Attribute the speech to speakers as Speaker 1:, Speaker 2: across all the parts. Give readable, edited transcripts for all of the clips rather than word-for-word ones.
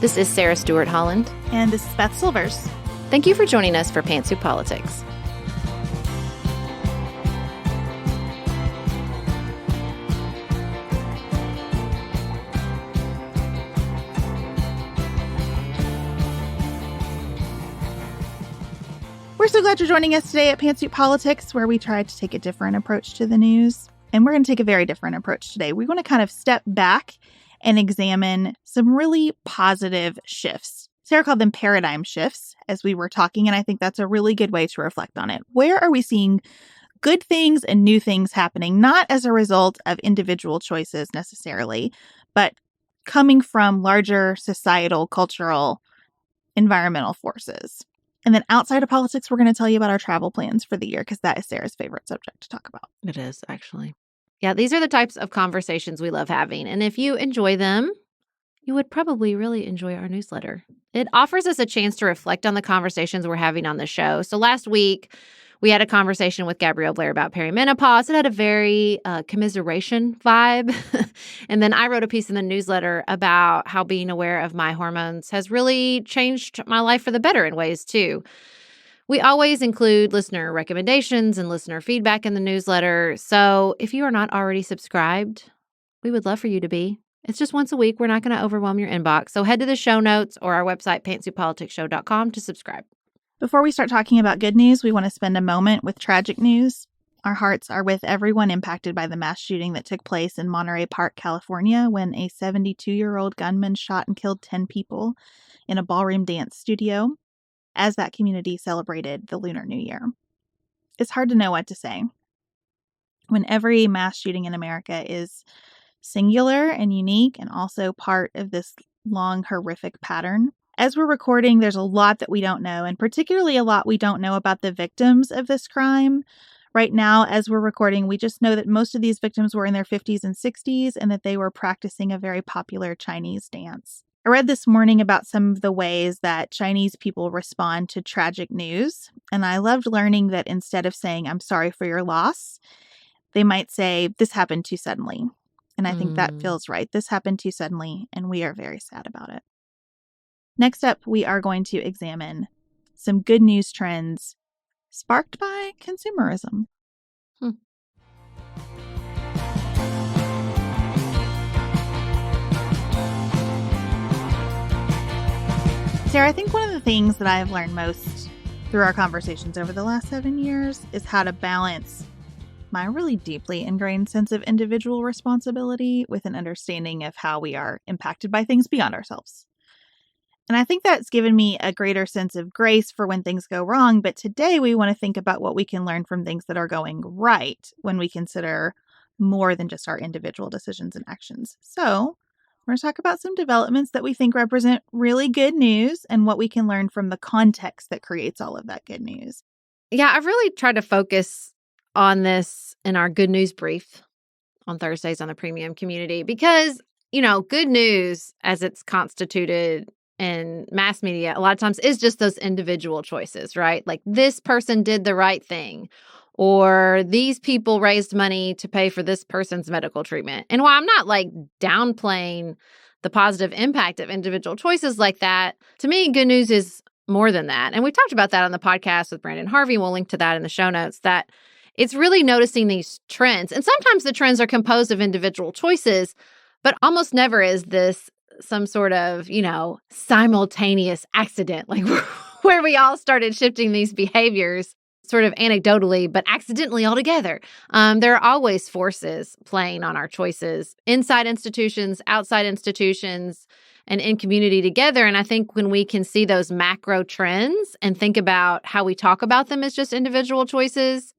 Speaker 1: This is Sarah Stewart Holland.
Speaker 2: And this is Beth Silvers.
Speaker 1: Thank you for joining us for Pantsuit Politics.
Speaker 2: We're so glad you're joining us today at Pantsuit Politics, where we try to take a different approach to the news. And we're going to take a very different approach today. We want to kind of step back and examine some really positive shifts. Sarah called them paradigm shifts as we were talking, and I think that's a really good way to reflect on it. Where are we seeing good things and new things happening, not as a result of individual choices necessarily, but coming from larger societal, cultural, environmental forces? And then outside of politics, we're going to tell you about our travel plans for the year, because that is Sarah's favorite subject to talk about.
Speaker 1: It is, actually. Yeah, these are the types of conversations we love having. And if you enjoy them, you would probably really enjoy our newsletter. It offers us a chance to reflect on the conversations we're having on the show. So last week, we had a conversation with Gabrielle Blair about perimenopause. It had a very commiseration vibe. And then I wrote a piece in the newsletter about how being aware of my hormones has really changed my life for the better in ways, too. We always include listener recommendations and listener feedback in the newsletter. So if you are not already subscribed, we would love for you to be. It's just once a week. We're not going to overwhelm your inbox. So head to the show notes or our website, pantsuitpoliticsshow.com, to subscribe.
Speaker 2: Before we start talking about good news, we want to spend a moment with tragic news. Our hearts are with everyone impacted by the mass shooting that took place in Monterey Park, California, when a 72-year-old gunman shot and killed 10 people in a ballroom dance studio as that community celebrated the Lunar New Year. It's hard to know what to say when every mass shooting in America is singular and unique and also part of this long, horrific pattern. As we're recording, there's a lot that we don't know, and particularly a lot we don't know about the victims of this crime. Right now, as we're recording, we just know that most of these victims were in their 50s and 60s and that they were practicing a very popular Chinese dance. I read this morning about some of the ways that Chinese people respond to tragic news, and I loved learning that instead of saying, "I'm sorry for your loss," they might say, "This happened too suddenly." And I think that feels right. This happened too suddenly, and we are very sad about it. Next up, we are going to examine some good news trends sparked by consumerism. Sarah, I think one of the things that I have learned most through our conversations over the last 7 years is how to balance my really deeply ingrained sense of individual responsibility with an understanding of how we are impacted by things beyond ourselves. And I think that's given me a greater sense of grace for when things go wrong. But today we want to think about what we can learn from things that are going right when we consider more than just our individual decisions and actions. So we're going to talk about some developments that we think represent really good news and what we can learn from the context that creates all of that good news.
Speaker 1: Yeah, I've really tried to focus on this in our good news brief on Thursdays on the premium community because, good news as it's constituted in mass media a lot of times is just those individual choices, right? Like this person did the right thing, or these people raised money to pay for this person's medical treatment. And while I'm not downplaying the positive impact of individual choices like that, to me, good news is more than that. And we talked about that on the podcast with Brandon Harvey. We'll link to that in the show notes, that it's really noticing these trends. And sometimes the trends are composed of individual choices, but almost never is this some sort of, simultaneous accident, where we all started shifting these behaviors sort of anecdotally, but accidentally altogether. There are always forces playing on our choices inside institutions, outside institutions, and in community together. And I think when we can see those macro trends and think about how we talk about them as just individual choices,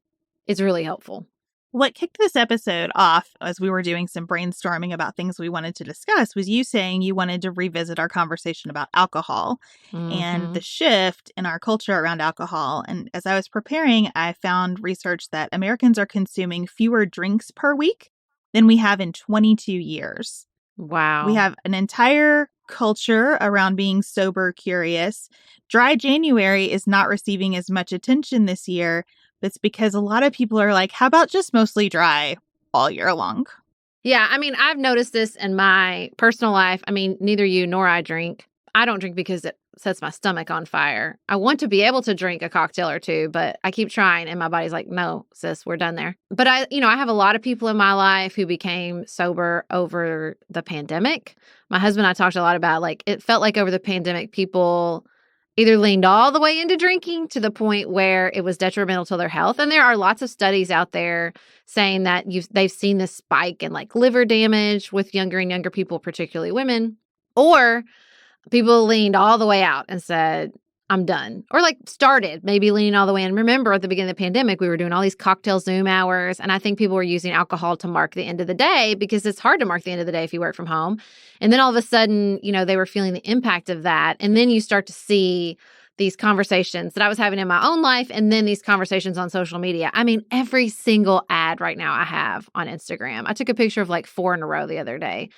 Speaker 1: it's really helpful.
Speaker 2: What kicked this episode off as we were doing some brainstorming about things we wanted to discuss was you saying you wanted to revisit our conversation about alcohol and the shift in our culture around alcohol. And as I was preparing, I found research that Americans are consuming fewer drinks per week than we have in 22 years.
Speaker 1: Wow.
Speaker 2: We have an entire culture around being sober curious. Dry January is not receiving as much attention this year. It's because a lot of people are like, how about just mostly dry all year long?
Speaker 1: Yeah, I've noticed this in my personal life. Neither you nor I drink. I don't drink because it sets my stomach on fire. I want to be able to drink a cocktail or two, but I keep trying and my body's like, no, sis, we're done there. But I have a lot of people in my life who became sober over the pandemic. My husband and I talked a lot about, like, it felt like over the pandemic, people either leaned all the way into drinking to the point where it was detrimental to their health. And there are lots of studies out there saying that they've seen this spike in like liver damage with younger and younger people, particularly women, or people leaned all the way out and said, I'm done. Or like started maybe leaning all the way in. Remember, at the beginning of the pandemic, we were doing all these cocktail Zoom hours. And I think people were using alcohol to mark the end of the day because it's hard to mark the end of the day if you work from home. And then all of a sudden, they were feeling the impact of that. And then you start to see these conversations that I was having in my own life and then these conversations on social media. I mean, every single ad right now I have on Instagram, I took a picture of like 4 in a row the other day,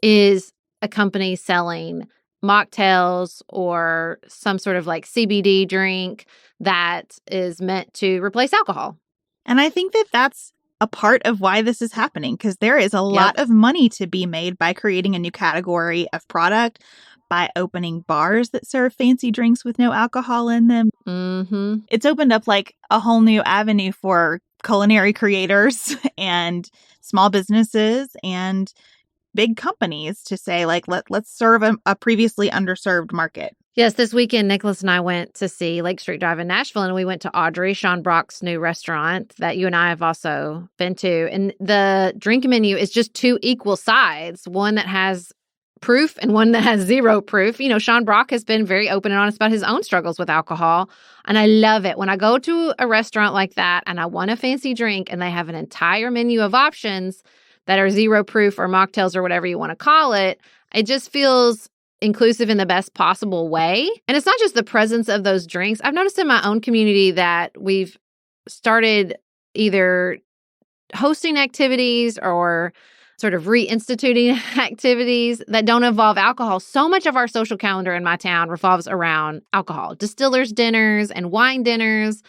Speaker 1: is a company selling mocktails or some sort of like CBD drink that is meant to replace alcohol.
Speaker 2: And I think that that's a part of why this is happening, because there is a lot of money to be made by creating a new category of product, by opening bars that serve fancy drinks with no alcohol in them.
Speaker 1: Mm-hmm.
Speaker 2: It's opened up like a whole new avenue for culinary creators and small businesses and big companies to say, like, let's serve a previously underserved market.
Speaker 1: Yes, this weekend, Nicholas and I went to see Lake Street Drive in Nashville, and we went to Audrey, Sean Brock's new restaurant that you and I have also been to. And the drink menu is just 2 equal sides, one that has proof and one that has 0 proof. Sean Brock has been very open and honest about his own struggles with alcohol. And I love it. When I go to a restaurant like that and I want a fancy drink and they have an entire menu of options that are 0 proof or mocktails or whatever you want to call it, it just feels inclusive in the best possible way. And it's not just the presence of those drinks. I've noticed in my own community that we've started either hosting activities or sort of reinstituting activities that don't involve alcohol. So much of our social calendar in my town revolves around alcohol, distillers' dinners and wine dinners.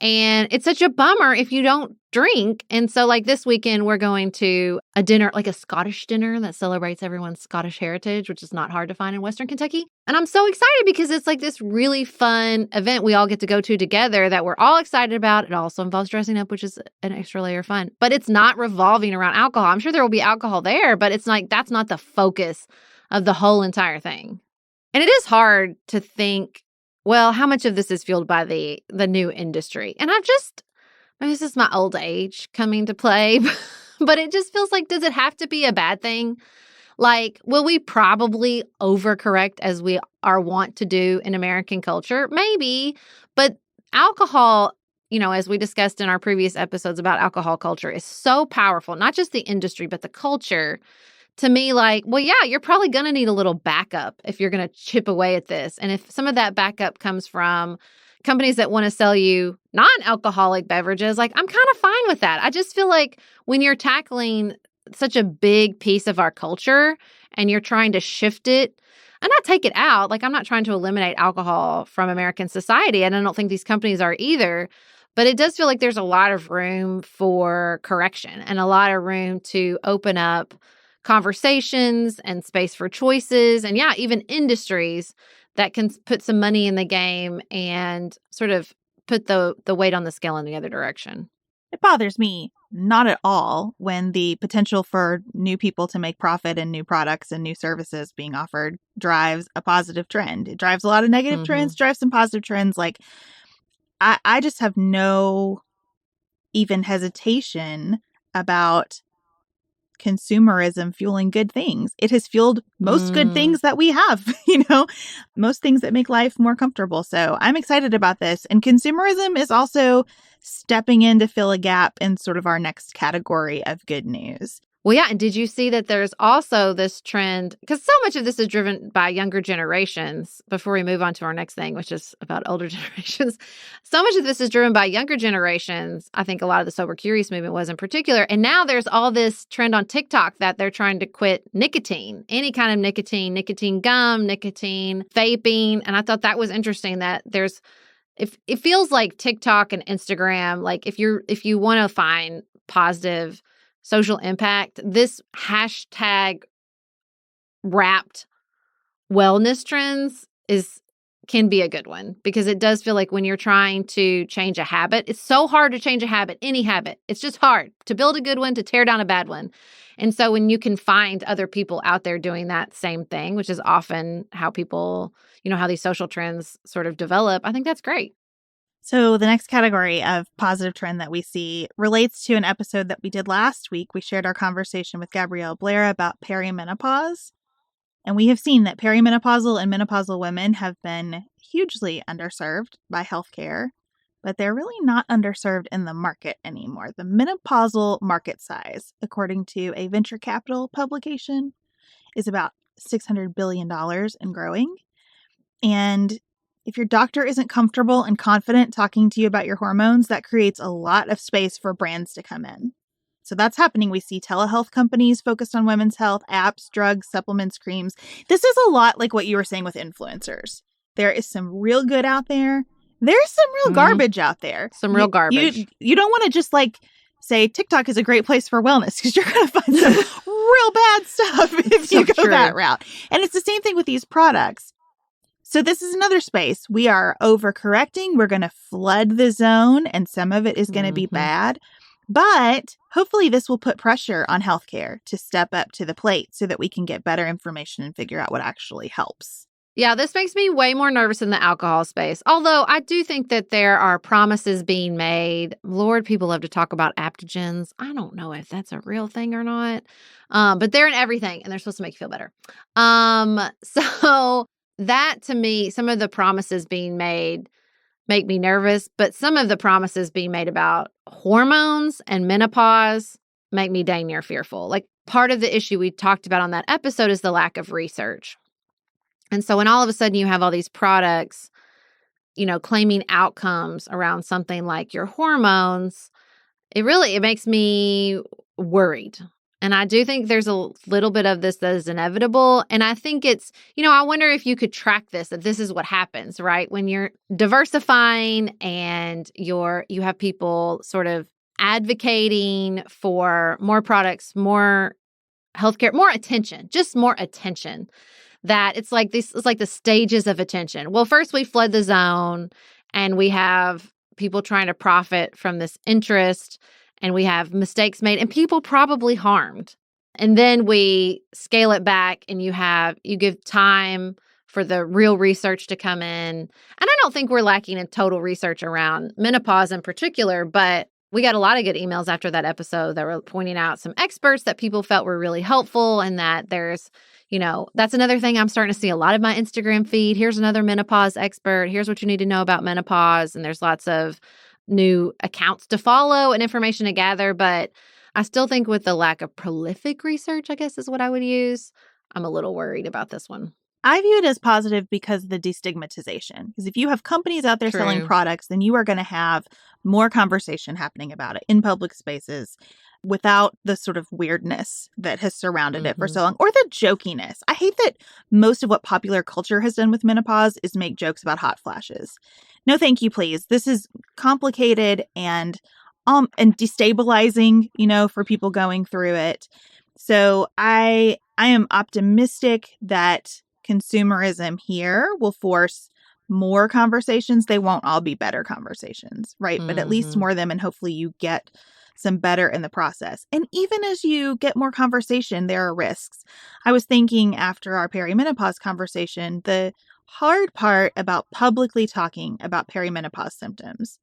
Speaker 1: And it's such a bummer if you don't drink. And so like this weekend, we're going to a dinner, like a Scottish dinner that celebrates everyone's Scottish heritage, which is not hard to find in Western Kentucky. And I'm so excited because it's like this really fun event we all get to go to together that we're all excited about. It also involves dressing up, which is an extra layer of fun. But it's not revolving around alcohol. I'm sure there will be alcohol there, but it's like that's not the focus of the whole entire thing. And it is hard to think, well, how much of this is fueled by the new industry? And maybe this is my old age coming to play, but it just feels like, does it have to be a bad thing? Like, will we probably overcorrect as we are wont to do in American culture? Maybe, but alcohol, as we discussed in our previous episodes about alcohol culture, is so powerful, not just the industry, but the culture. To me, like, well, yeah, you're probably going to need a little backup if you're going to chip away at this. And if some of that backup comes from companies that want to sell you non-alcoholic beverages, like, I'm kind of fine with that. I just feel like when you're tackling such a big piece of our culture and you're trying to shift it and not take it out, like, I'm not trying to eliminate alcohol from American society, and I don't think these companies are either. But it does feel like there's a lot of room for correction and a lot of room to open up conversations and space for choices and even industries that can put some money in the game and sort of put the weight on the scale in the other direction.
Speaker 2: It bothers me not at all when the potential for new people to make profit and new products and new services being offered drives a positive trend. It drives a lot of negative trends, drives some positive trends. Like, I just have no even hesitation about consumerism fueling good things. It has fueled most good things that we have, most things that make life more comfortable. So I'm excited about this. And consumerism is also stepping in to fill a gap in sort of our next category of good news.
Speaker 1: Well, yeah. And did you see that there's also this trend, because so much of this is driven by younger generations, before we move on to our next thing, which is about older generations. So much of this is driven by younger generations. I think a lot of the Sober Curious movement was in particular. And now there's all this trend on TikTok that they're trying to quit nicotine, any kind of nicotine gum, nicotine vaping. And I thought that was interesting that it feels like TikTok and Instagram, like if you want to find positive social impact, this hashtag wrapped wellness trends can be a good one, because it does feel like when you're trying to change a habit, it's so hard to change a habit, any habit. It's just hard to build a good one, to tear down a bad one. And so when you can find other people out there doing that same thing, which is often how people, how these social trends sort of develop, I think that's great.
Speaker 2: So the next category of positive trend that we see relates to an episode that we did last week. We shared our conversation with Gabrielle Blair about perimenopause. And we have seen that perimenopausal and menopausal women have been hugely underserved by healthcare, but they're really not underserved in the market anymore. The menopausal market size, according to a venture capital publication, is about $600 billion and growing. And if your doctor isn't comfortable and confident talking to you about your hormones, that creates a lot of space for brands to come in. So that's happening. We see telehealth companies focused on women's health, apps, drugs, supplements, creams. This is a lot like what you were saying with influencers. There is some real good out there. There's some real garbage out there.
Speaker 1: Some real garbage.
Speaker 2: You don't want to just say TikTok is a great place for wellness, because you're going to find some real bad stuff if you go that route. And it's the same thing with these products. So this is another space. We are overcorrecting. We're going to flood the zone, and some of it is going to be bad. But hopefully this will put pressure on healthcare to step up to the plate so that we can get better information and figure out what actually helps.
Speaker 1: Yeah, this makes me way more nervous in the alcohol space. Although I do think that there are promises being made. Lord, people love to talk about adaptogens. I don't know if that's a real thing or not. But they're in everything, and they're supposed to make you feel better. So that, to me, some of the promises being made make me nervous, but some of the promises being made about hormones and menopause make me dang near fearful. Like, part of the issue we talked about on that episode is the lack of research. And so when all of a sudden you have all these products, claiming outcomes around something like your hormones, it makes me worried. And I do think there's a little bit of this that is inevitable. And I think it's, I wonder if you could track this, that this is what happens, right? When you're diversifying and you have people sort of advocating for more products, more healthcare, more attention, just more attention, that it's like the stages of attention. Well, first we flood the zone, and we have people trying to profit from this interest, and we have mistakes made and people probably harmed. And then we scale it back, and you give time for the real research to come in. And I don't think we're lacking in total research around menopause in particular, but we got a lot of good emails after that episode that were pointing out some experts that people felt were really helpful, and that there's, that's another thing I'm starting to see a lot of my Instagram feed. Here's another menopause expert. Here's what you need to know about menopause. And there's lots of new accounts to follow and information to gather. But I still think with the lack of prolific research, I guess is what I would use, I'm a little worried about this one.
Speaker 2: I view it as positive because of the destigmatization. Because if you have companies out there selling products, then you are going to have more conversation happening about it in public spaces without the sort of weirdness that has surrounded it for so long, or the jokiness. I hate that most of what popular culture has done with menopause is make jokes about hot flashes. No, thank you, please. This is complicated and destabilizing, for people going through it. So I am optimistic that consumerism here will force more conversations. They won't all be better conversations, right? But at least more of them, and hopefully you get some better in the process. And even as you get more conversation, there are risks. I was thinking after our perimenopause conversation, the hard part about publicly talking about perimenopause symptoms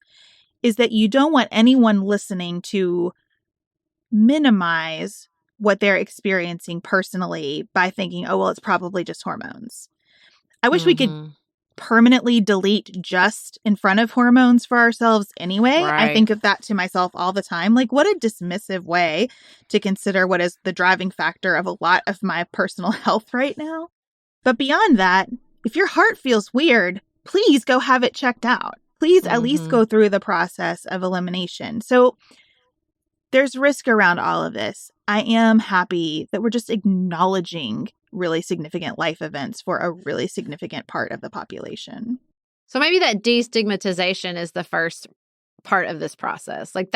Speaker 2: is that you don't want anyone listening to minimize what they're experiencing personally by thinking, oh, well, it's probably just hormones. I wish we could permanently delete just in front of hormones for ourselves anyway.
Speaker 1: Right.
Speaker 2: I think of that to myself all the time. Like, what a dismissive way to consider what is the driving factor of a lot of my personal health right now. But beyond that, if your heart feels weird, please go have it checked out. Please at least go through the process of elimination. So there's risk around all of this. I am happy that we're just acknowledging really significant life events for a really significant part of the population.
Speaker 1: So maybe that destigmatization is the first part of this process. Like,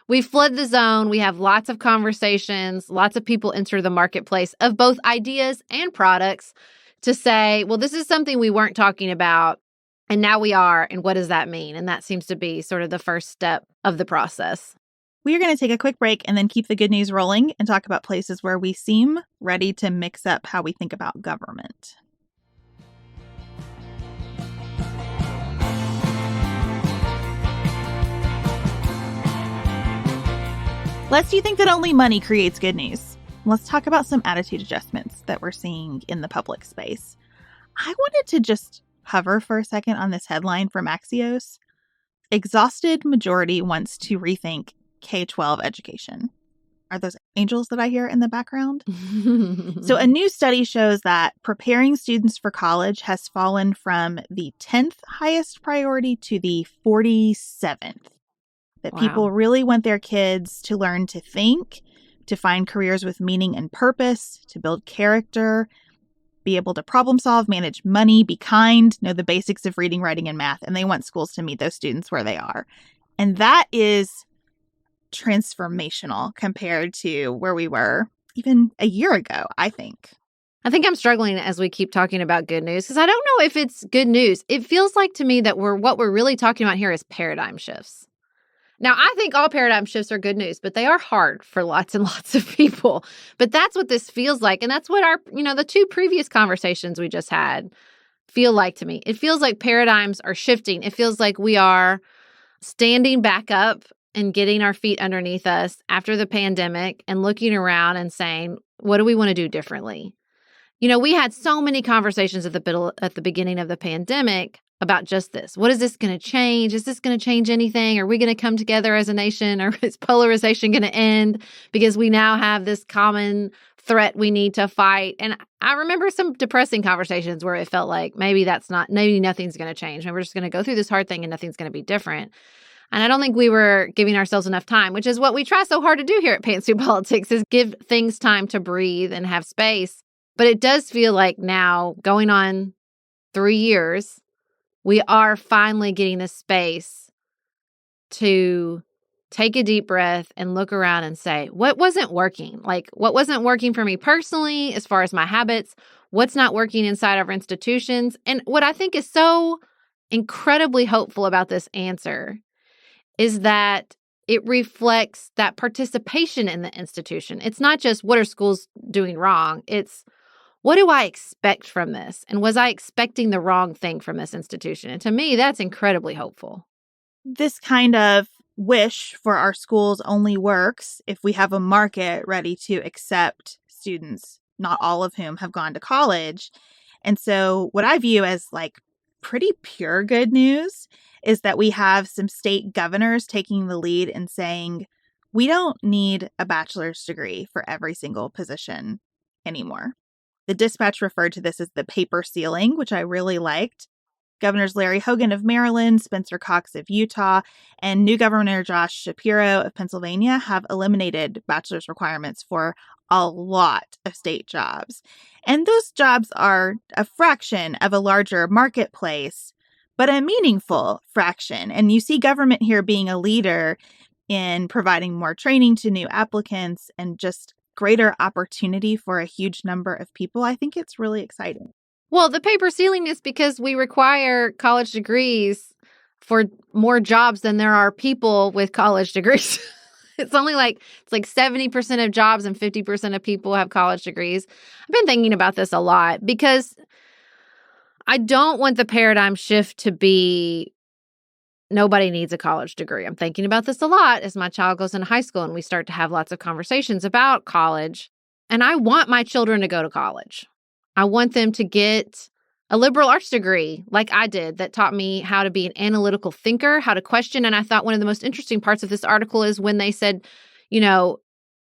Speaker 1: we flood the zone. We have lots of conversations. Lots of people enter the marketplace of both ideas and products to say, well, this is something we weren't talking about, and now we are, and what does that mean? And that seems to be sort of the first step of the process.
Speaker 2: We are going to take a quick break and then keep the good news rolling and talk about places where we seem ready to mix up how we think about government. Lest you think that only money creates good news, let's talk about some attitude adjustments that we're seeing in the public space. I wanted to just hover for a second on this headline from Axios. Exhausted majority wants to rethink K-12 education. Are those angels that I hear in the background? So a new study shows that preparing students for college has fallen from the 10th highest priority to the 47th. That people really want their kids to learn to think, to find careers with meaning and purpose, to build character, be able to problem solve, manage money, be kind, know the basics of reading, writing, and math. And they want schools to meet those students where they are. And that is transformational compared to where we were even a year ago, I think.
Speaker 1: I think I'm struggling as we keep talking about good news because I don't know if it's good news. It feels like to me that what we're really talking about here is paradigm shifts. Now, I think all paradigm shifts are good news, but they are hard for lots and lots of people. But that's what this feels like. And that's what the two previous conversations we just had feel like to me. It feels like paradigms are shifting. It feels like we are standing back up and getting our feet underneath us after the pandemic and looking around and saying, what do we want to do differently? We had so many conversations at the beginning of the pandemic about just this. What is this going to change? Is this going to change anything? Are we going to come together as a nation? Or is polarization going to end because we now have this common threat we need to fight? And I remember some depressing conversations where it felt like maybe nothing's going to change. Maybe we're just going to go through this hard thing and nothing's going to be different. And I don't think we were giving ourselves enough time, which is what we try so hard to do here at Pantsuit Politics, is give things time to breathe and have space. But it does feel like now, going on 3 years, we are finally getting the space to take a deep breath and look around and say, what wasn't working? Like, what wasn't working for me personally as far as my habits? What's not working inside of our institutions? And what I think is so incredibly hopeful about this answer is that it reflects that participation in the institution. It's not just what are schools doing wrong? It's what do I expect from this? And was I expecting the wrong thing from this institution? And to me, that's incredibly hopeful.
Speaker 2: This kind of wish for our schools only works if we have a market ready to accept students, not all of whom have gone to college. And so what I view as pretty pure good news is that we have some state governors taking the lead and saying, we don't need a bachelor's degree for every single position anymore. The Dispatch referred to this as the paper ceiling, which I really liked. Governors Larry Hogan of Maryland, Spencer Cox of Utah, and new Governor Josh Shapiro of Pennsylvania have eliminated bachelor's requirements for a lot of state jobs. And those jobs are a fraction of a larger marketplace, but a meaningful fraction. And you see government here being a leader in providing more training to new applicants and just greater opportunity for a huge number of people. I think it's really exciting.
Speaker 1: Well, the paper ceiling is because we require college degrees for more jobs than there are people with college degrees. It's 70% of jobs and 50% of people have college degrees. I've been thinking about this a lot because I don't want the paradigm shift to be nobody needs a college degree. I'm thinking about this a lot as my child goes into high school and we start to have lots of conversations about college. And I want my children to go to college. I want them to get a liberal arts degree like I did that taught me how to be an analytical thinker, how to question. And I thought one of the most interesting parts of this article is when they said,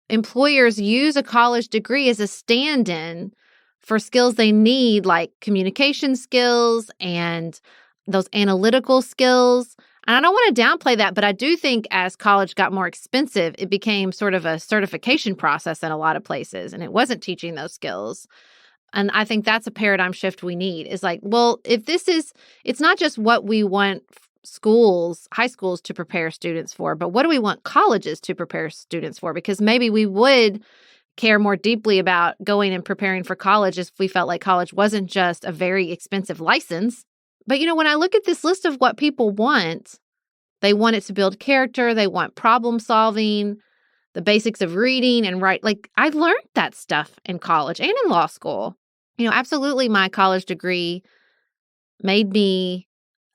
Speaker 1: employers use a college degree as a stand-in for skills they need, like communication skills and those analytical skills. And I don't want to downplay that, but I do think as college got more expensive, it became sort of a certification process in a lot of places, and it wasn't teaching those skills. And I think that's a paradigm shift we need is it's not just what we want high schools to prepare students for, but what do we want colleges to prepare students for? Because maybe we would care more deeply about going and preparing for college if we felt like college wasn't just a very expensive license. But, when I look at this list of what people want, they want it to build character, they want problem solving, the basics of reading and write. Like, I learned that stuff in college and in law school. Absolutely my college degree made me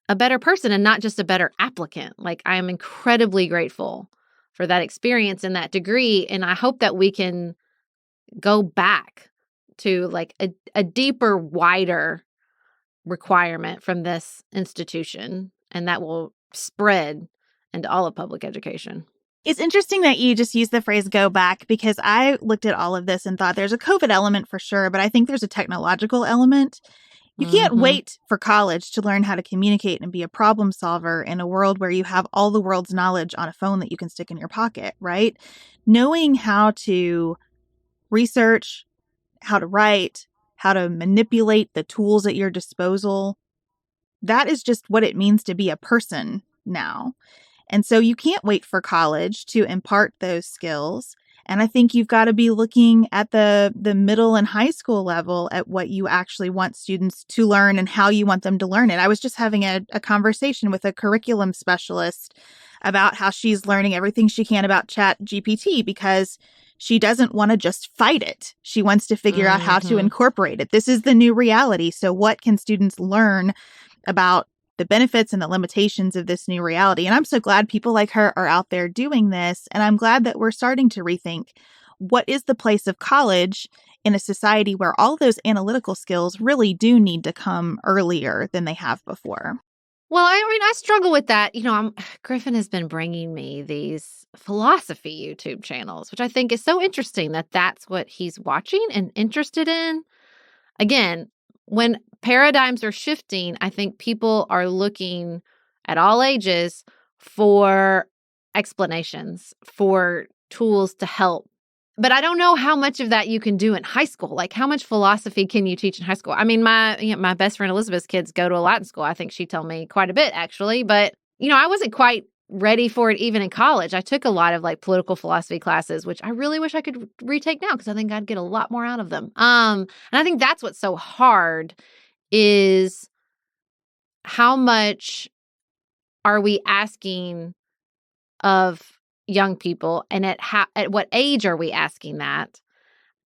Speaker 1: a better person and not just a better applicant. Like, I am incredibly grateful for that experience and that degree. And I hope that we can go back to like a deeper, wider requirement from this institution, and that will spread into all of public education.
Speaker 2: It's interesting that you just use the phrase go back, because I looked at all of this and thought there's a COVID element for sure, but I think there's a technological element. You can't wait for college to learn how to communicate and be a problem solver in a world where you have all the world's knowledge on a phone that you can stick in your pocket, right? Knowing how to research, how to write, how to manipulate the tools at your disposal, that is just what it means to be a person now. And so you can't wait for college to impart those skills. And I think you've got to be looking at the middle and high school level at what you actually want students to learn and how you want them to learn it. I was just having a conversation with a curriculum specialist about how she's learning everything she can about ChatGPT because she doesn't want to just fight it. She wants to figure out how to incorporate it. This is the new reality. So what can students learn about the benefits and the limitations of this new reality? And I'm so glad people like her are out there doing this. And I'm glad that we're starting to rethink what is the place of college in a society where all those analytical skills really do need to come earlier than they have before.
Speaker 1: Well, I struggle with that. Griffin has been bringing me these philosophy YouTube channels, which I think is so interesting that that's what he's watching and interested in. Again, when paradigms are shifting, I think people are looking at all ages for explanations, for tools to help. But I don't know how much of that you can do in high school. Like, how much philosophy can you teach in high school? I mean, my best friend Elizabeth's kids go to a Latin school. I think she told me quite a bit, actually. But, I wasn't quite ready for it even in college. I took a lot of like political philosophy classes, which I really wish I could retake now because I think I'd get a lot more out of them. And I think that's what's so hard is how much are we asking of young people, and at what age are we asking that?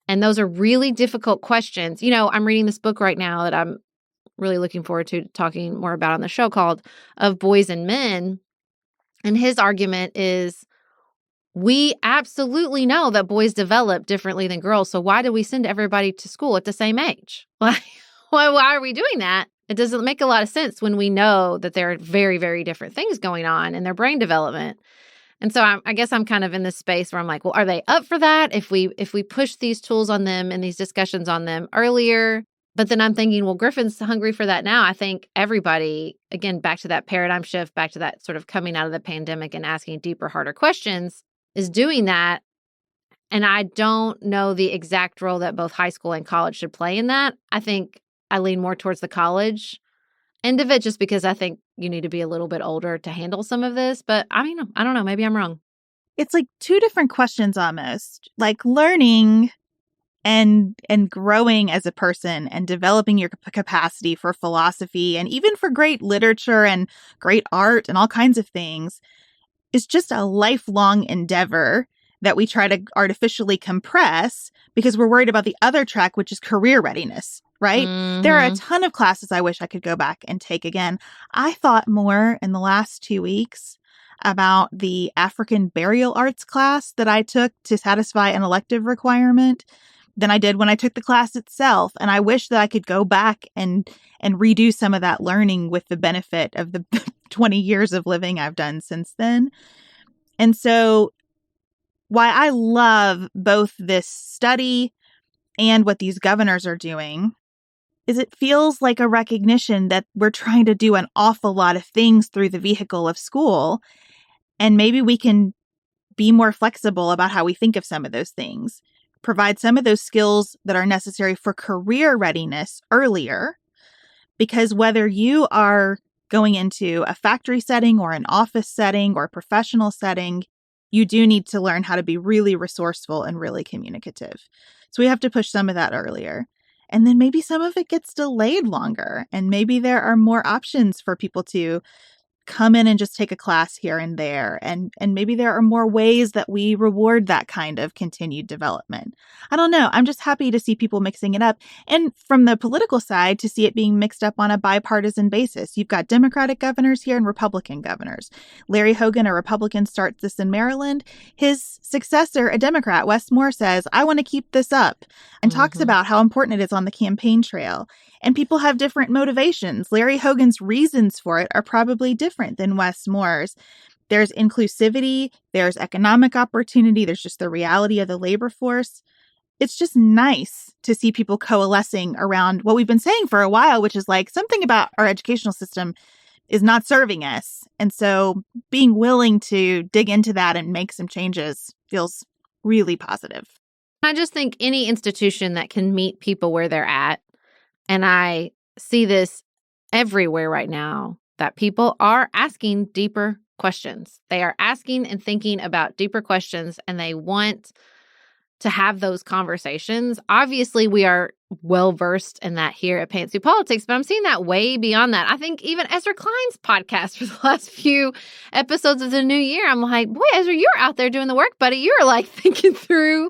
Speaker 1: And those are really difficult questions. I'm reading this book right now that I'm really looking forward to talking more about on the show called Of Boys and Men. And his argument is we absolutely know that boys develop differently than girls. So why do we send everybody to school at the same age? Why are we doing that? It doesn't make a lot of sense when we know that there are very, very different things going on in their brain development. And so I guess I'm kind of in this space where I'm like, well, are they up for that? If we push these tools on them and these discussions on them earlier? But then I'm thinking, well, Griffin's hungry for that now. I think everybody, again, back to that paradigm shift, back to that sort of coming out of the pandemic and asking deeper, harder questions, is doing that. And I don't know the exact role that both high school and college should play in that. I think I lean more towards the college end of it just because I think you need to be a little bit older to handle some of this. But I mean, I don't know. Maybe I'm wrong.
Speaker 2: It's like two different questions almost. Like learning and growing as a person and developing your capacity for philosophy and even for great literature and great art and all kinds of things is just a lifelong endeavor that we try to artificially compress because we're worried about the other track, which is career readiness, right? There are a ton of classes I wish I could go back and take again. I thought more in the last 2 weeks about the African burial arts class that I took to satisfy an elective requirement than I did when I took the class itself. And I wish that I could go back and redo some of that learning with the benefit of the 20 years of living I've done since then. And so why I love both this study and what these governors are doing is it feels like a recognition that we're trying to do an awful lot of things through the vehicle of school. And maybe we can be more flexible about how we think of some of those things, provide some of those skills that are necessary for career readiness earlier, because whether you are going into a factory setting or an office setting or a professional setting, you do need to learn how to be really resourceful and really communicative. So we have to push some of that earlier. And then maybe some of it gets delayed longer. And maybe there are more options for people to come in and just take a class here and there. And maybe there are more ways that we reward that kind of continued development. I don't know. I'm just happy to see people mixing it up. And from the political side, to see it being mixed up on a bipartisan basis. You've got Democratic governors here and Republican governors. Larry Hogan, a Republican, starts this in Maryland. His successor, a Democrat, Wes Moore, says, I want to keep this up, and talks about how important it is on the campaign trail. And people have different motivations. Larry Hogan's reasons for it are probably different than Wes Moore's. There's inclusivity, there's economic opportunity, there's just the reality of the labor force. It's just nice to see people coalescing around what we've been saying for a while, which is like something about our educational system is not serving us. And so being willing to dig into that and make some changes feels really positive.
Speaker 1: I just think any institution that can meet people where they're at, and I see this everywhere right now, that people are asking deeper questions. They are asking and thinking about deeper questions, and they want to have those conversations. Obviously, we are well-versed in that here at Pantsuit Politics, but I'm seeing that way beyond that. I think even Ezra Klein's podcast for the last few episodes of the new year, I'm like, boy, Ezra, you're out there doing the work, buddy. You're like thinking through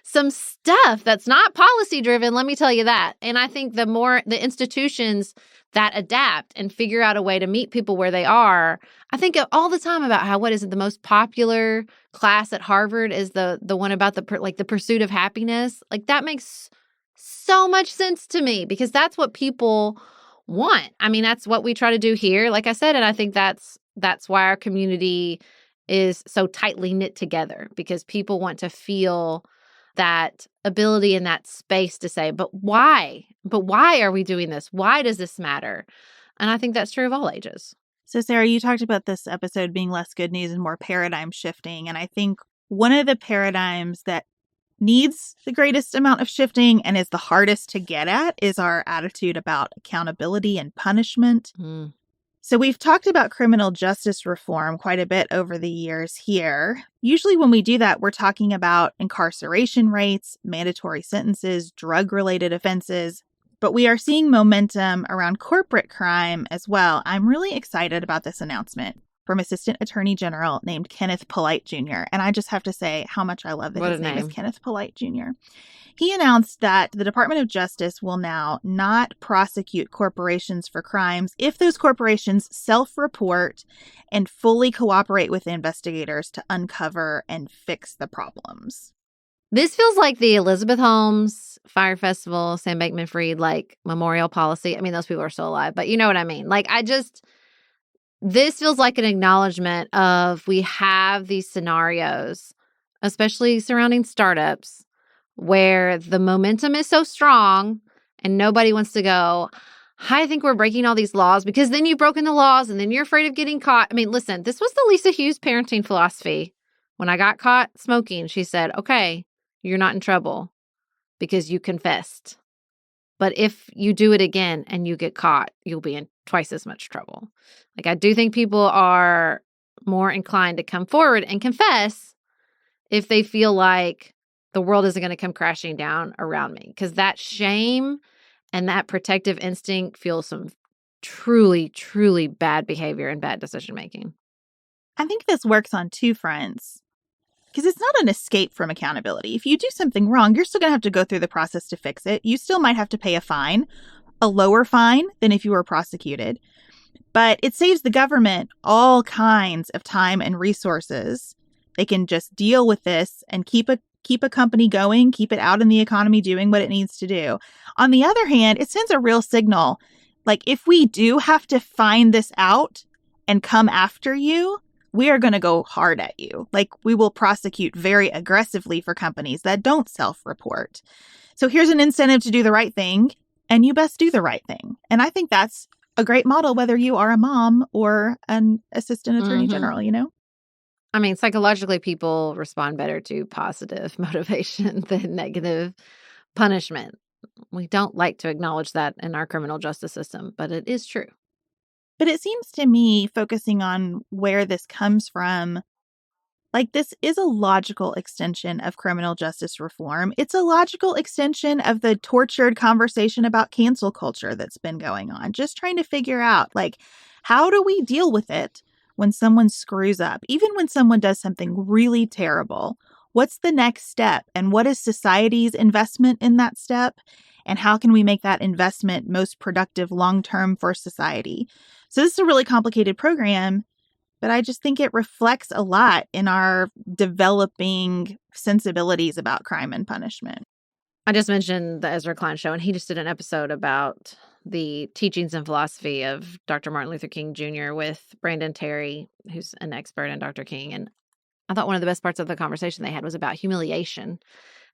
Speaker 1: some stuff that's not policy driven, let me tell you that. And I think the more the institutions that adapt and figure out a way to meet people where they are, I think all the time about how, what is it, the most popular class at Harvard is the one about the pursuit of happiness. Like, that makes so much sense to me because that's what people want. I mean, that's what we try to do here, like I said, and I think that's why our community is so tightly knit together, because people want to feel that ability and that space to say, but why? But why are we doing this? Why does this matter? And I think that's true of all ages.
Speaker 2: So, Sarah, you talked about this episode being less good news and more paradigm shifting. And I think one of the paradigms that needs the greatest amount of shifting and is the hardest to get at is our attitude about accountability and punishment. So we've talked about criminal justice reform quite a bit over the years here. Usually when we do that, we're talking about incarceration rates, mandatory sentences, drug-related offenses, but we are seeing momentum around corporate crime as well. I'm really excited about this announcement from Assistant Attorney General named Kenneth Polite Jr. And I just have to say how much I love that his name is Kenneth Polite Jr. He announced that the Department of Justice will now not prosecute corporations for crimes if those corporations self-report and fully cooperate with investigators to uncover and fix the problems.
Speaker 1: This feels like the Elizabeth Holmes, Fire Festival, Sam Bankman-Fried, like memorial policy. I mean, those people are still alive, but you know what I mean? Like, this feels like an acknowledgement of we have these scenarios, especially surrounding startups, where the momentum is so strong and nobody wants to go, I think we're breaking all these laws, because then you've broken the laws and then you're afraid of getting caught. I mean, listen, this was the Lisa Hughes parenting philosophy. When I got caught smoking, she said, okay, you're not in trouble because you confessed. But if you do it again and you get caught, you'll be in twice as much trouble. Like, I do think people are more inclined to come forward and confess if they feel like the world isn't going to come crashing down around me, because that shame and that protective instinct fuels some truly, truly bad behavior and bad decision making.
Speaker 2: I think this works on two fronts, because it's not an escape from accountability. If you do something wrong, you're still going to have to go through the process to fix it. You still might have to pay a fine, a lower fine than if you were prosecuted. But it saves the government all kinds of time and resources. They can just deal with this and keep a company going, keep it out in the economy doing what it needs to do. On the other hand, it sends a real signal. Like, if we do have to find this out and come after you, we are going to go hard at you. Like, we will prosecute very aggressively for companies that don't self-report. So here's an incentive to do the right thing, and you best do the right thing. And I think that's a great model, whether you are a mom or an assistant attorney general, you know?
Speaker 1: I mean, psychologically, people respond better to positive motivation than negative punishment. We don't like to acknowledge that in our criminal justice system, but it is true.
Speaker 2: But it seems to me, focusing on where this comes from, Like, this is a logical extension of criminal justice reform. It's a logical extension of the tortured conversation about cancel culture that's been going on. Just trying to figure out, like, how do we deal with it when someone screws up? Even when someone does something really terrible, what's the next step? And what is society's investment in that step? And how can we make that investment most productive long-term for society? So this is a really complicated program, but I just think it reflects a lot in our developing sensibilities about crime and punishment.
Speaker 1: I just mentioned the Ezra Klein show, and he just did an episode about the teachings and philosophy of Dr. Martin Luther King Jr. with Brandon Terry, who's an expert in Dr. King. And I thought one of the best parts of the conversation they had was about humiliation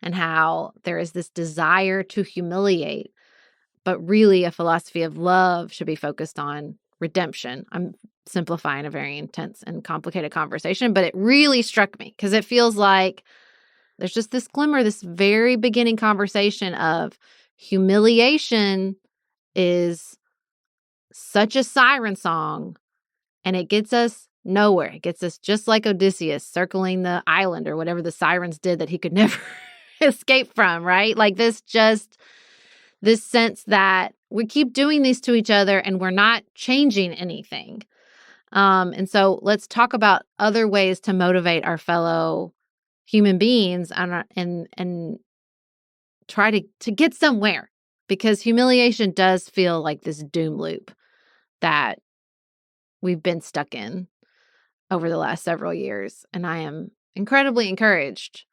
Speaker 1: and how there is this desire to humiliate, but really a philosophy of love should be focused on redemption. I'm simplifying a very intense and complicated conversation, but it really struck me because it feels like there's just this glimmer, this very beginning conversation of humiliation is such a siren song, and it gets us nowhere. It gets us just like Odysseus circling the island or whatever the sirens did that he could never escape from, right? Like this sense that we keep doing these to each other and we're not changing anything. And so let's talk about other ways to motivate our fellow human beings and try to get somewhere, because humiliation does feel like this doom loop that we've been stuck in over the last several years. And I am incredibly encouraged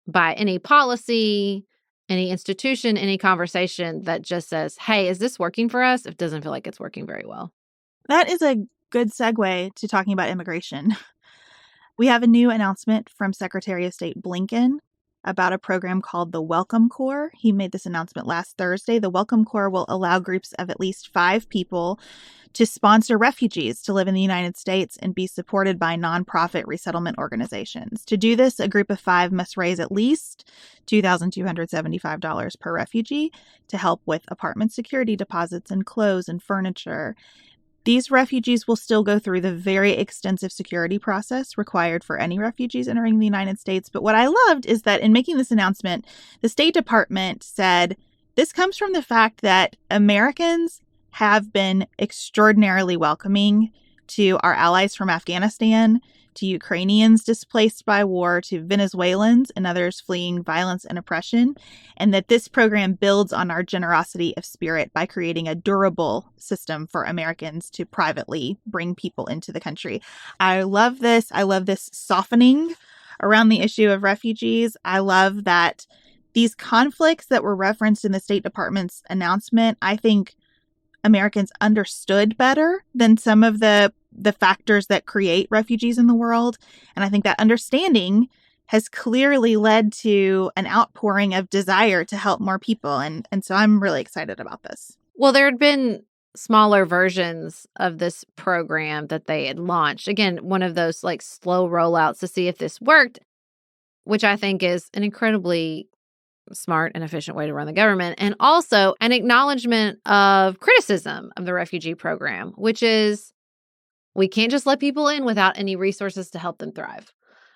Speaker 1: by any policy, any institution, any conversation that just says, hey, is this working for us? It doesn't feel like it's working very well.
Speaker 2: That is a good segue to talking about immigration. We have a new announcement from Secretary of State Blinken about a program called the Welcome Corps. He made this announcement last Thursday. The Welcome Corps will allow groups of at least 5 people to sponsor refugees to live in the United States and be supported by nonprofit resettlement organizations. To do this, a group of 5 must raise at least $2,275 per refugee to help with apartment security deposits and clothes and furniture. These refugees will still go through the very extensive security process required for any refugees entering the United States. But what I loved is that in making this announcement, the State Department said this comes from the fact that Americans have been extraordinarily welcoming to our allies from Afghanistan, to Ukrainians displaced by war, to Venezuelans and others fleeing violence and oppression, and that this program builds on our generosity of spirit by creating a durable system for Americans to privately bring people into the country. I love this. I love this softening around the issue of refugees. I love that these conflicts that were referenced in the State Department's announcement, I think Americans understood better than some of the factors that create refugees in the world. And I think that understanding has clearly led to an outpouring of desire to help more people. And so I'm really excited about this.
Speaker 1: Well, there had been smaller versions of this program that they had launched. Again, one of those like slow rollouts to see if this worked, which I think is an incredibly smart and efficient way to run the government, and also an acknowledgement of criticism of the refugee program, which is we can't just let people in without any resources to help them thrive.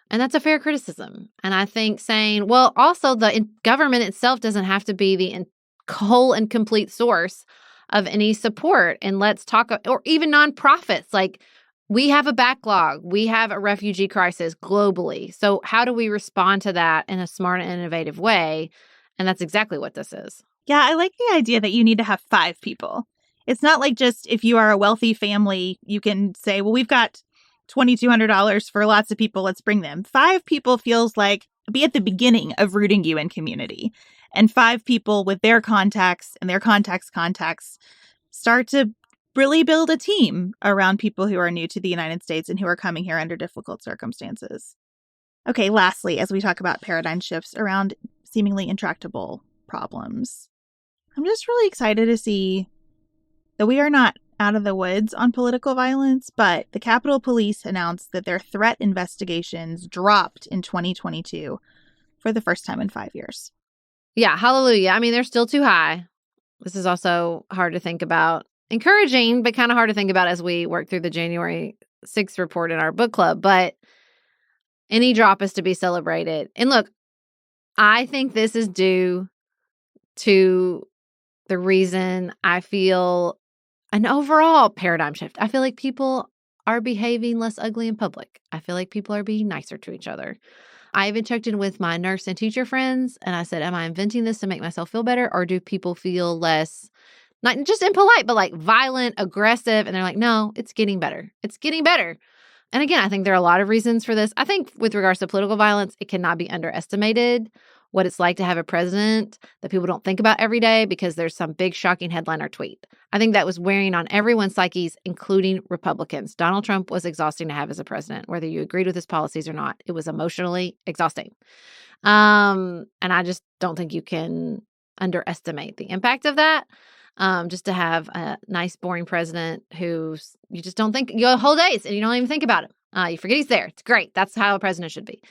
Speaker 1: And that's a fair criticism. And I think saying, well, also the government itself doesn't have to be the whole and complete source of any support. And let's talk, or even nonprofits, like we have a backlog. We have a refugee crisis globally. So how do we respond to that in a smart and innovative way? And that's exactly what this is.
Speaker 2: Yeah, I like the idea that you need to have 5 people. It's not like just if you are a wealthy family, you can say, well, we've got $2,200 for lots of people. Let's bring them. 5 people feels like be at the beginning of rooting you in community. And 5 people with their contacts and their contacts start to really build a team around people who are new to the United States and who are coming here under difficult circumstances. Okay, lastly, as we talk about paradigm shifts around seemingly intractable problems, I'm just really excited to see that we are not out of the woods on political violence, but the Capitol Police announced that their threat investigations dropped in 2022 for the first time in 5 years.
Speaker 1: Yeah, hallelujah. I mean, they're still too high. This is also hard to think about. Encouraging, but kind of hard to think about as we work through the January 6th report in our book club. But Any drop is to be celebrated. And look, I think this is due to the reason I feel an overall paradigm shift. I feel like people are behaving less ugly in public. I feel like people are being nicer to each other. I even checked in with my nurse and teacher friends and I said, am I inventing this to make myself feel better? Or do people feel less, not just impolite, but like violent, aggressive? And they're like, no, it's getting better. It's getting better. And again, I think there are a lot of reasons for this. I think with regards to political violence, it cannot be underestimated what it's like to have a president that people don't think about every day because there's some big shocking headline or tweet. I think that was wearing on everyone's psyches, including Republicans. Donald Trump was exhausting to have as a president, whether you agreed with his policies or not. It was emotionally exhausting. And I just don't think you can underestimate the impact of that. Just to have a nice, boring president who's, you just don't think, you go whole days and you don't even think about him. You forget he's there. It's great. That's how a president should be.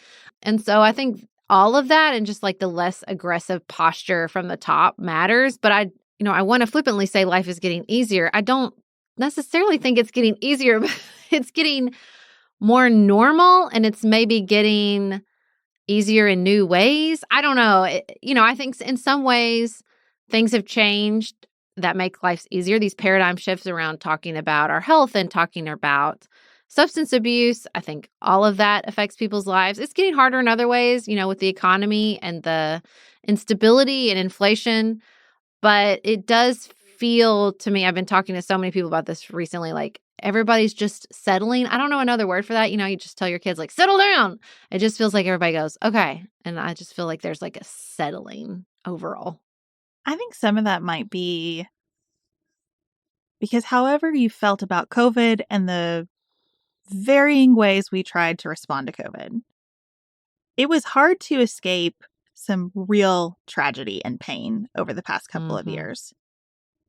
Speaker 1: And so I think all of that and just like the less aggressive posture from the top matters. But I want to flippantly say life is getting easier. I don't necessarily think it's getting easier, but it's getting more normal and it's maybe getting easier in new ways. I don't know. I think in some ways things have changed that make life easier. These paradigm shifts around talking about our health and talking about substance abuse. I think all of that affects people's lives. It's getting harder in other ways, with the economy and the instability and inflation. But it does feel to me, I've been talking to so many people about this recently, like everybody's just settling. I don't know another word for that. You just tell your kids like, settle down. It just feels like everybody goes, okay. And I just feel like there's like a settling overall.
Speaker 2: I think some of that might be because however you felt about COVID and the varying ways we tried to respond to COVID, it was hard to escape some real tragedy and pain over the past couple of years.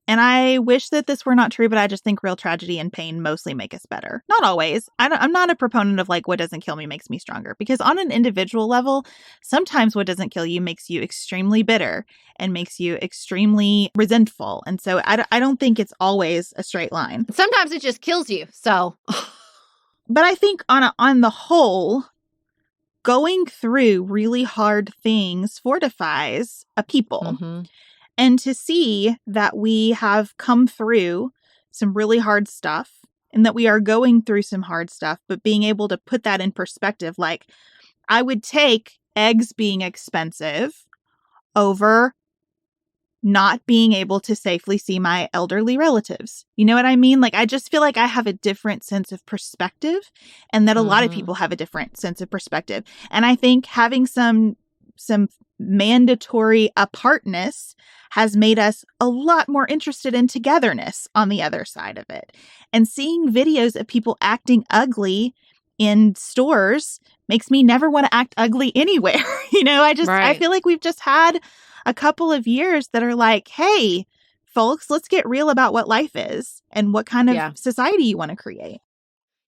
Speaker 2: And I wish that this were not true, but I just think real tragedy and pain mostly make us better. Not always. I'm not a proponent of like what doesn't kill me makes me stronger, because on an individual level, sometimes what doesn't kill you makes you extremely bitter and makes you extremely resentful. And so I don't think it's always a straight line.
Speaker 1: Sometimes it just kills you. So,
Speaker 2: but I think on the whole, going through really hard things fortifies a people. And to see that we have come through some really hard stuff and that we are going through some hard stuff, but being able to put that in perspective, like I would take eggs being expensive over not being able to safely see my elderly relatives. You know what I mean? Like, I just feel like I have a different sense of perspective and that a lot of people have a different sense of perspective. And I think having some mandatory apartness has made us a lot more interested in togetherness on the other side of it. And seeing videos of people acting ugly in stores makes me never want to act ugly anywhere. I feel like we've just had a couple of years that are like, hey, folks, let's get real about what life is and what kind of society you want to create.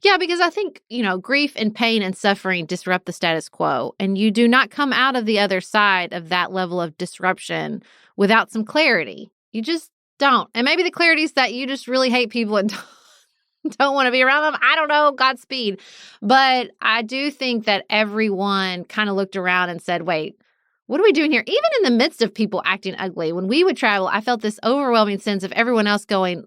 Speaker 1: Yeah, because I think, grief and pain and suffering disrupt the status quo. And you do not come out of the other side of that level of disruption without some clarity. You just don't. And maybe the clarity is that you just really hate people and don't want to be around them. I don't know. Godspeed. But I do think that everyone kind of looked around and said, wait, what are we doing here? Even in the midst of people acting ugly, when we would travel, I felt this overwhelming sense of everyone else going,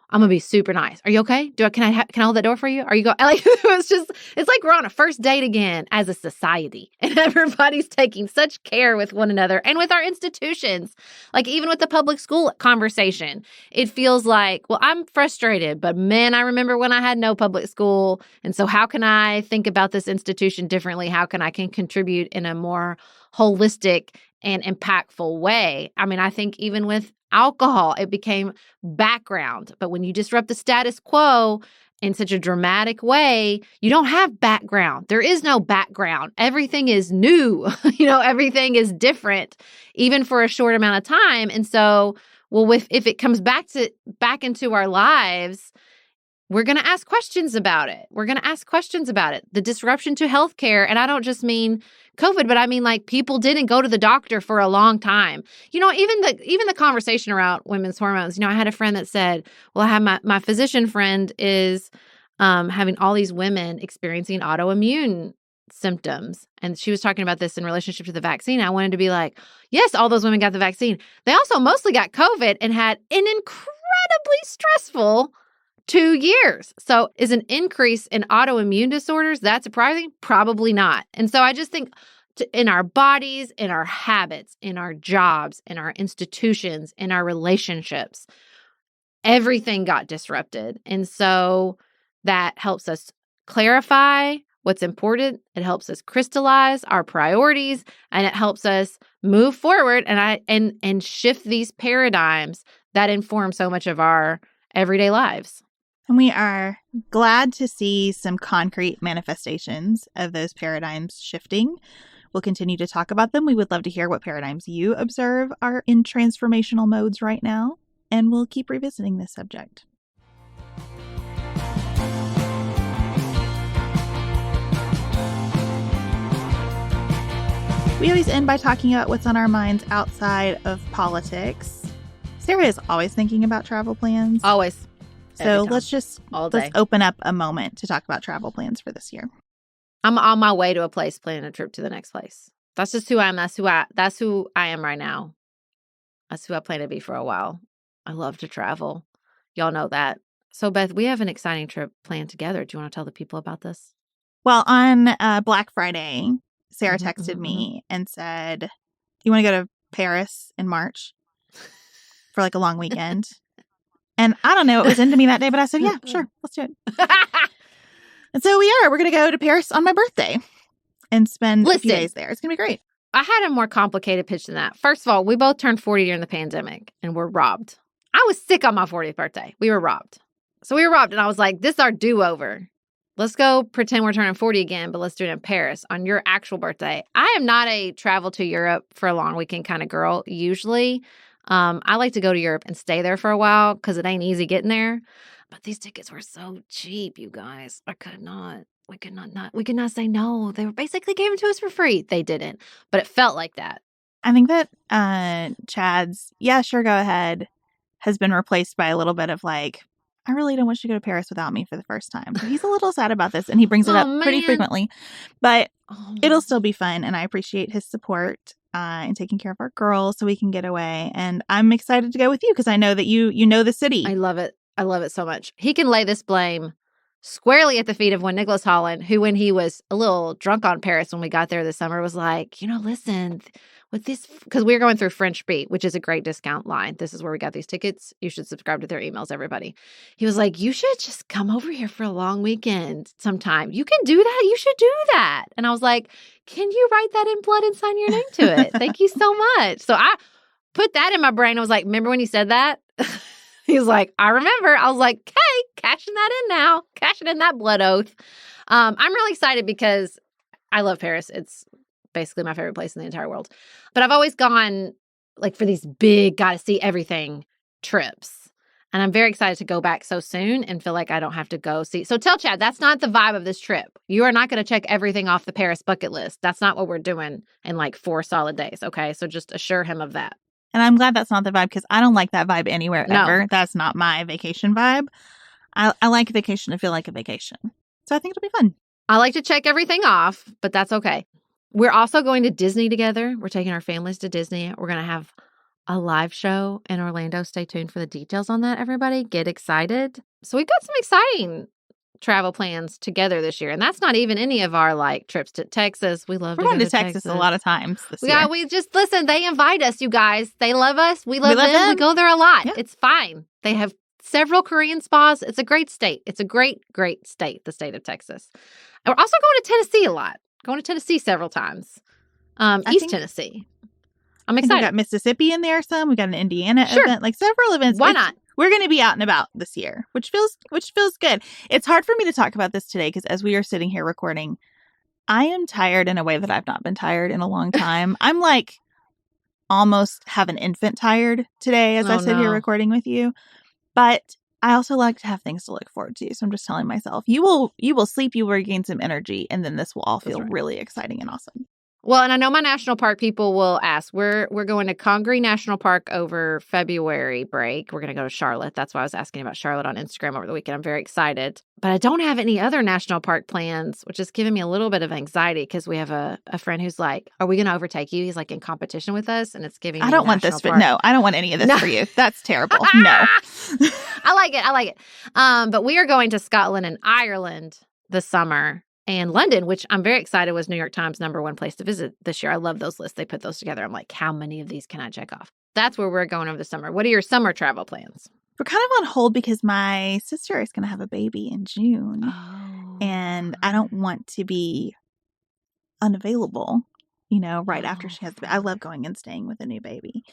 Speaker 1: I'm going to be super nice. Are you okay? Can I hold that door for you? Are you going? Like, it's like we're on a first date again as a society and everybody's taking such care with one another and with our institutions. Like even with the public school conversation, it feels like, well, I'm frustrated, but man, I remember when I had no public school. And so how can I think about this institution differently? How can I contribute in a more holistic and impactful way? I mean, I think even with alcohol, it became background. But when you disrupt the status quo in such a dramatic way, you don't have background. There is no background. Everything is new. Everything is different, even for a short amount of time. And so, if it comes back into our lives, we're going to ask questions about it. The disruption to healthcare, and I don't just mean COVID, but I mean like people didn't go to the doctor for a long time. Even the conversation around women's hormones. I had a friend that said, well, I have my physician friend is having all these women experiencing autoimmune symptoms. And she was talking about this in relationship to the vaccine. I wanted to be like, yes, all those women got the vaccine. They also mostly got COVID and had an incredibly stressful 2 years. So is an increase in autoimmune disorders that surprising? Probably not. And so I just think in our bodies, in our habits, in our jobs, in our institutions, in our relationships, everything got disrupted. And so that helps us clarify what's important. It helps us crystallize our priorities, and it helps us move forward and shift these paradigms that inform so much of our everyday lives.
Speaker 2: And we are glad to see some concrete manifestations of those paradigms shifting. We'll continue to talk about them. We would love to hear what paradigms you observe are in transformational modes right now, and we'll keep revisiting this subject. We always end by talking about what's on our minds outside of politics. Sarah is always thinking about travel plans.
Speaker 1: Always.
Speaker 2: So let's open up a moment to talk about travel plans for this year.
Speaker 1: I'm on my way to a place planning a trip to the next place. That's just who I am. That's who I am right now. That's who I plan to be for a while. I love to travel. Y'all know that. So Beth, we have an exciting trip planned together. Do you want to tell the people about this?
Speaker 2: Well, on Black Friday, Sarah texted me and said, you want to go to Paris in March for like a long weekend? And I don't know, it was into me that day, but I said, yeah, sure, let's do it. And so we're going to go to Paris on my birthday and spend a few days there. It's going to be great.
Speaker 1: I had a more complicated pitch than that. First of all, we both turned 40 during the pandemic and were robbed. I was sick on my 40th birthday. We were robbed. So we were robbed, and I was like, this is our do-over. Let's go pretend we're turning 40 again, but let's do it in Paris on your actual birthday. I am not a travel to Europe for a long weekend kind of girl, usually. I like to go to Europe and stay there for a while because it ain't easy getting there. But these tickets were so cheap, you guys. We could not say no. They were basically gave them to us for free. They didn't, but it felt like that.
Speaker 2: I think that Chad's, yeah, sure, go ahead, has been replaced by a little bit of like, I really don't want you to go to Paris without me for the first time. So he's a little sad about this, and he brings it up pretty frequently. But it'll still be fun, and I appreciate his support in taking care of our girls so we can get away. And I'm excited to go with you because I know that you know the city.
Speaker 1: I love it. I love it so much. He can lay this blame squarely at the feet of one Nicholas Holland, who, when he was a little drunk on Paris when we got there this summer, was like, listen, with this, because we were going through French Beat, which is a great discount line. This is where we got these tickets. You should subscribe to their emails, everybody. He was like, you should just come over here for a long weekend sometime. You can do that. You should do that. And I was like, can you write that in blood and sign your name to it? Thank you so much. So I put that in my brain. I was like, remember when you said that? He was like, I remember. I was like, okay, cashing that in now. Cashing in that blood oath. I'm really excited because I love Paris. It's basically my favorite place in the entire world. But I've always gone like for these big, gotta see everything trips. And I'm very excited to go back so soon and feel like I don't have to go see. So tell Chad, that's not the vibe of this trip. You are not going to check everything off the Paris bucket list. That's not what we're doing in like 4 solid days. Okay. So just assure him of that.
Speaker 2: And I'm glad that's not the vibe because I don't like that vibe anywhere ever. That's not my vacation vibe. I like vacation to feel like a vacation. So I think it'll be fun.
Speaker 1: I like to check everything off, but that's okay. We're also going to Disney together. We're taking our families to Disney. We're going to have a live show in Orlando. Stay tuned for the details on that, everybody. Get excited. So we've got some exciting travel plans together this year. And that's not even any of our like trips to Texas. We're
Speaker 2: going to Texas a lot of times this year.
Speaker 1: Yeah, we just listen. They invite us, you guys. They love us. We love them. We go there a lot. Yeah. It's fine. They have several Korean spas. It's a great state. It's a great, great state, the state of Texas. And we're also going to Tennessee a lot. Going to Tennessee several times. East Tennessee. I'm excited.
Speaker 2: We got Mississippi in there some. We got an Indiana event. Like several events.
Speaker 1: Why not?
Speaker 2: We're going to be out and about this year, which feels good. It's hard for me to talk about this today because as we are sitting here recording, I am tired in a way that I've not been tired in a long time. I'm like almost have an infant tired today as I sit here recording with you. But I also like to have things to look forward to. So I'm just telling myself, you will sleep, you will regain some energy, and then this will all feel really exciting and awesome.
Speaker 1: Well, and I know my national park people will ask. We're going to Congaree National Park over February break. We're going to go to Charlotte. That's why I was asking about Charlotte on Instagram over the weekend. I'm very excited. But I don't have any other national park plans, which is giving me a little bit of anxiety because we have a friend who's like, are we going to overtake you? He's like in competition with us, and it's giving me
Speaker 2: I don't want this. No, I don't want any of this for you. That's terrible. No.
Speaker 1: I like it. But we are going to Scotland and Ireland this summer. And London, which I'm very excited, was New York Times #1 place to visit this year. I love those lists. They put those together. I'm like, how many of these can I check off? That's where we're going over the summer. What are your summer travel plans?
Speaker 2: We're kind of on hold because my sister is going to have a baby in June.
Speaker 1: Oh.
Speaker 2: And I don't want to be unavailable, right after she has the baby. I love going and staying with a new baby.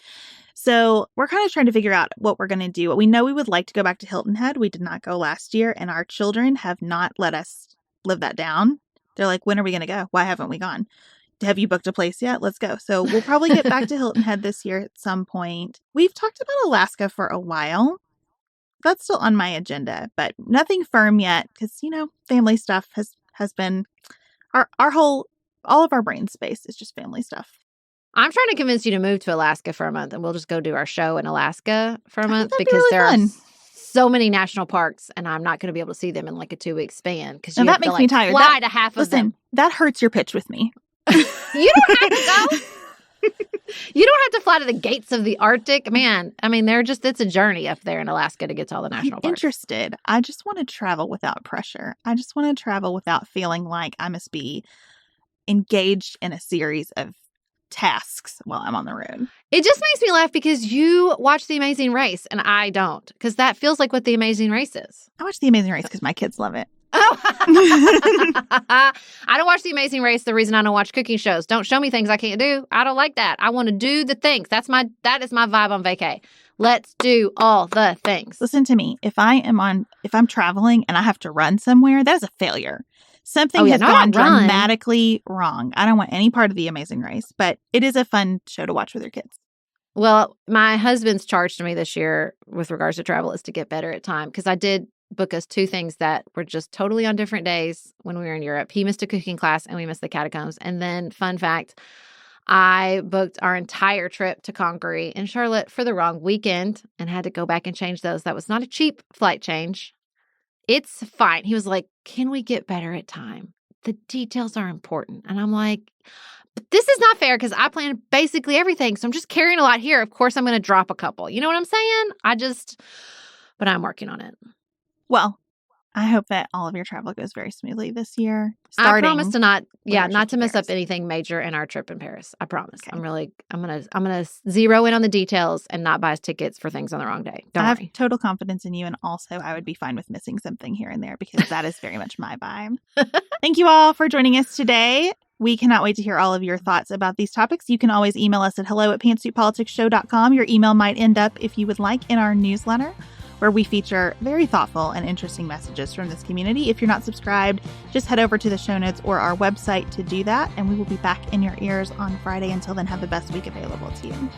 Speaker 2: So we're kind of trying to figure out what we're going to do. We know we would like to go back to Hilton Head. We did not go last year, and our children have not let us live that down. They're like, when are we going to go? Why haven't we gone? Have you booked a place yet? Let's go. So we'll probably get back to Hilton Head this year at some point. We've talked about Alaska for a while. That's still on my agenda, but nothing firm yet because, family stuff has been all of our brain space is just family stuff.
Speaker 1: I'm trying to convince you to move to Alaska for a month, and we'll just go do our show in Alaska for a month
Speaker 2: that'd
Speaker 1: because
Speaker 2: be really
Speaker 1: there
Speaker 2: fun.
Speaker 1: are so many national parks, and I'm not going to be able to see them in like a 2-week span because
Speaker 2: that makes me tired.
Speaker 1: Fly to half of them.
Speaker 2: Listen, that hurts your pitch with me.
Speaker 1: You don't have to go. You don't have to fly to the gates of the Arctic. Man, I mean, it's a journey up there in Alaska to get to all the national parks.
Speaker 2: Interested. I just want to travel without pressure. I just want to travel without feeling like I must be engaged in a series of tasks while I'm on the road.
Speaker 1: It just makes me laugh because you watch The Amazing Race and I don't, because that feels like what The Amazing Race is.
Speaker 2: I watch The Amazing Race because my kids love it.
Speaker 1: Oh. I don't watch The Amazing Race. The reason I don't watch cooking shows. Don't show me things I can't do. I don't like that. I want to do the things. That is my vibe on vacay. Let's do all the things.
Speaker 2: Listen to me. If I'm traveling and I have to run somewhere, that is a failure. Something has gone dramatically wrong. I don't want any part of The Amazing Race, but it is a fun show to watch with your kids.
Speaker 1: Well, my husband's charge to me this year with regards to travel is to get better at time because I did book us 2 things that were just totally on different days when we were in Europe. He missed a cooking class and we missed the catacombs. And then, fun fact, I booked our entire trip to Congaree in Charlotte for the wrong weekend and had to go back and change those. That was not a cheap flight change. It's fine. He was like, can we get better at time? The details are important. And I'm like, but this is not fair because I planned basically everything. So I'm just carrying a lot here. Of course, I'm going to drop a couple. You know what I'm saying? But I'm working on it.
Speaker 2: Well, I hope that all of your travel goes very smoothly this year.
Speaker 1: I promise to not to mess up anything major in our trip in Paris. I promise. Okay. I'm gonna zero in on the details and not buy us tickets for things on the wrong day. Don't worry.
Speaker 2: I have total confidence in you, and also I would be fine with missing something here and there because that is very much my vibe. Thank you all for joining us today. We cannot wait to hear all of your thoughts about these topics. You can always email us at hello@pantsuitpoliticsshow.com. Your email might end up, if you would like, in our newsletter, where we feature very thoughtful and interesting messages from this community. If you're not subscribed, just head over to the show notes or our website to do that, and we will be back in your ears on Friday. Until then, have the best week available to you.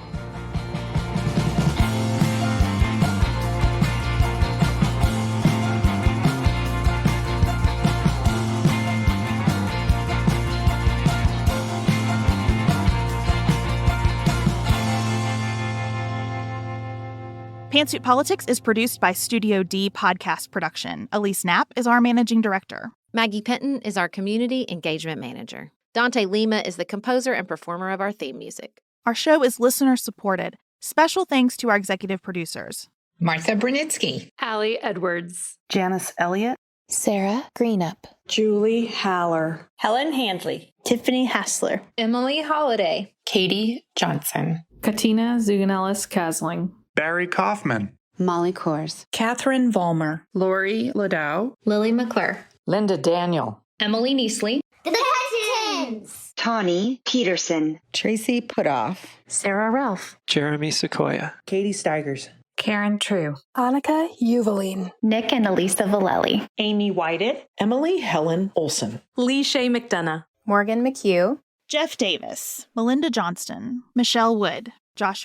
Speaker 2: Pantsuit Politics is produced by Studio D Podcast Production. Elise Knapp is our managing director.
Speaker 1: Maggie Penton is our community engagement manager. Dante Lima is the composer and performer of our theme music.
Speaker 2: Our show is listener supported. Special thanks to our executive producers:
Speaker 3: Martha Brunitsky,
Speaker 4: Allie Edwards,
Speaker 5: Janice Elliott,
Speaker 6: Sarah Greenup,
Speaker 7: Julie Haller,
Speaker 8: Helen Handley,
Speaker 6: Tiffany Hassler,
Speaker 8: Emily Holiday,
Speaker 3: Katie Johnson,
Speaker 4: Katina Zuganellis-Kasling,
Speaker 9: Barry Kaufman,
Speaker 5: Molly Kors,
Speaker 7: Catherine Vollmer,
Speaker 10: Lori Ladow,
Speaker 8: Lily McClure,
Speaker 10: Linda Daniel,
Speaker 8: Emily Neasley,
Speaker 11: The Cousins,
Speaker 12: Tawny Peterson,
Speaker 13: Tracy Putoff,
Speaker 14: Sarah Ralph,
Speaker 15: Jeremy Sequoia,
Speaker 16: Katie Steigers,
Speaker 17: Karen True,
Speaker 18: Annika Uvaline,
Speaker 19: Nick and Elisa Valelli,
Speaker 20: Amy Whited,
Speaker 21: Emily Helen Olson,
Speaker 22: Lee Shea McDonough,
Speaker 23: Morgan McHugh,
Speaker 2: Jeff Davis, Melinda Johnston, Michelle Wood, Joshua